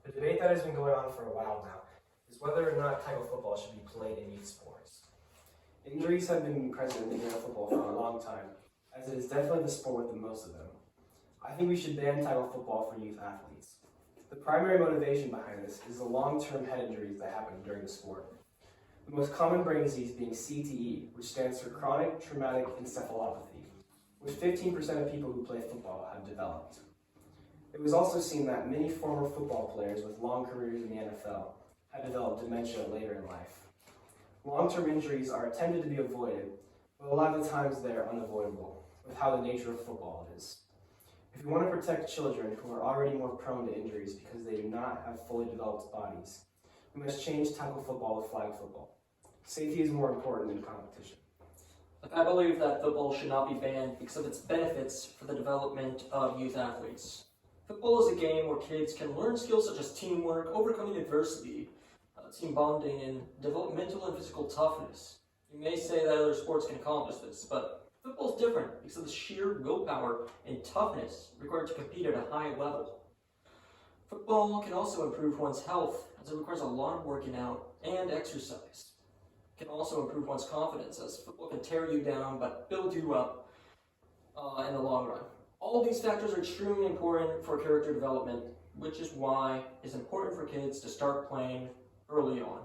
The debate that has been going on for a while now is whether or not tackle football should be played in youth sports. Injuries have been present in youth football for a long time, as it is definitely the sport with the most of them. I think we should ban tackle football for youth athletes. The primary motivation behind this is the long-term head injuries that happen during the sport. The most common brain disease being CTE, which stands for chronic traumatic encephalopathy, which 15% of people who play football have developed. It was also seen that many former football players with long careers in the NFL have developed dementia later in life. Long-term injuries are tended to be avoided, but a lot of the times they are unavoidable with how the nature of football is. If we want to protect children who are already more prone to injuries because they do not have fully developed bodies, we must change tackle football to flag football. Safety is more important than competition. I believe that football should not be banned because of its benefits for the development of youth athletes. Football is a game where kids can learn skills such as teamwork, overcoming adversity, team bonding, and develop mental and physical toughness. You may say that other sports can accomplish this, but football is different because of the sheer willpower and toughness required to compete at a high level. Football can also improve one's health as it requires a lot of working out and exercise. It can also improve one's confidence as football can tear you down but build you up in the long run. All these factors are extremely important for character development, which is why it's important for kids to start playing early on.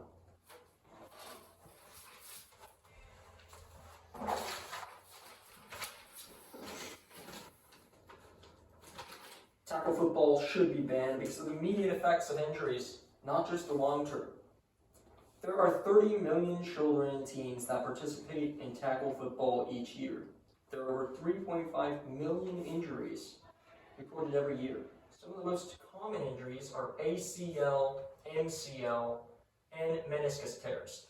Tackle football should be banned because of the immediate effects of injuries, not just the long term. There are 30 million children and teens that participate in tackle football each year. There are over 3.5 million injuries reported every year. Some of the most common injuries are ACL, MCL, and meniscus tears,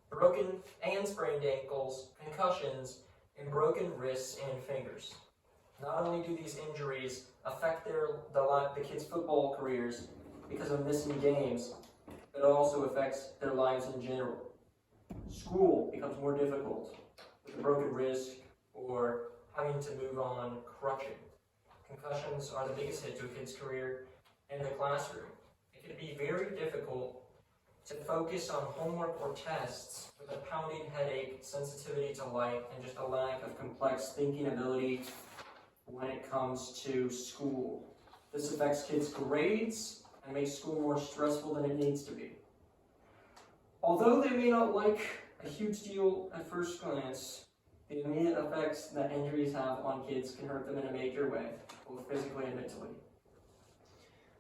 broken and sprained ankles, concussions, and broken wrists and fingers. Not only do these injuries affect the kids' football careers because of missing games, but it also affects their lives in general. School becomes more difficult with a broken wrist or having to move on crutching. Concussions are the biggest hit to a kid's career in the classroom. It can be very difficult to focus on homework or tests with a pounding headache, sensitivity to light, and just a lack of complex thinking ability when it comes to school. This affects kids' grades and makes school more stressful than it needs to be. Although they may not like a huge deal at first glance, the immediate effects that injuries have on kids can hurt them in a major way, both physically and mentally.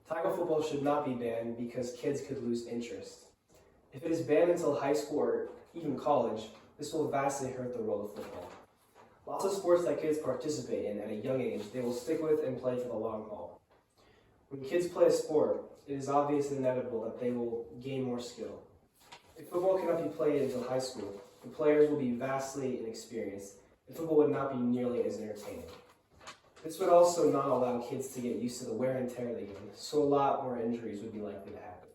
Tackle football should not be banned because kids could lose interest. If it is banned until high school or even college, this will vastly hurt the world of football. Lots of sports that kids participate in at a young age, they will stick with and play for the long haul. When kids play a sport, it is obvious and inevitable that they will gain more skill. If football cannot be played until high school, the players will be vastly inexperienced, and football would not be nearly as entertaining. This would also not allow kids to get used to the wear and tear of the game, so a lot more injuries would be likely to happen.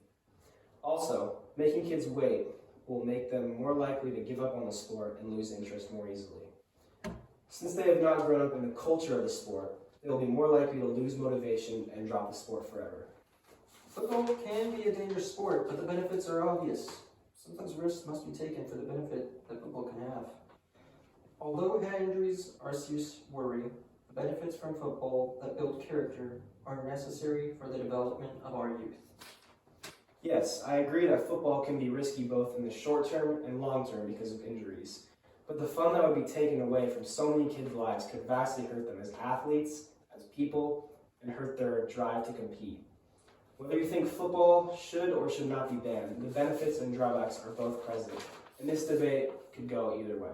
Also, making kids wait will make them more likely to give up on the sport and lose interest more easily. Since they have not grown up in the culture of the sport, they will be more likely to lose motivation and drop the sport forever. Football can be a dangerous sport, but the benefits are obvious. Sometimes risks must be taken for the benefit that football can have. Although head injuries are a serious worry, the benefits from football that build character are necessary for the development of our youth. Yes, I agree that football can be risky both in the short term and long term because of injuries. But the fun that would be taken away from so many kids' lives could vastly hurt them as athletes, as people, and hurt their drive to compete. Whether you think football should or should not be banned, the benefits and drawbacks are both present, and this debate could go either way.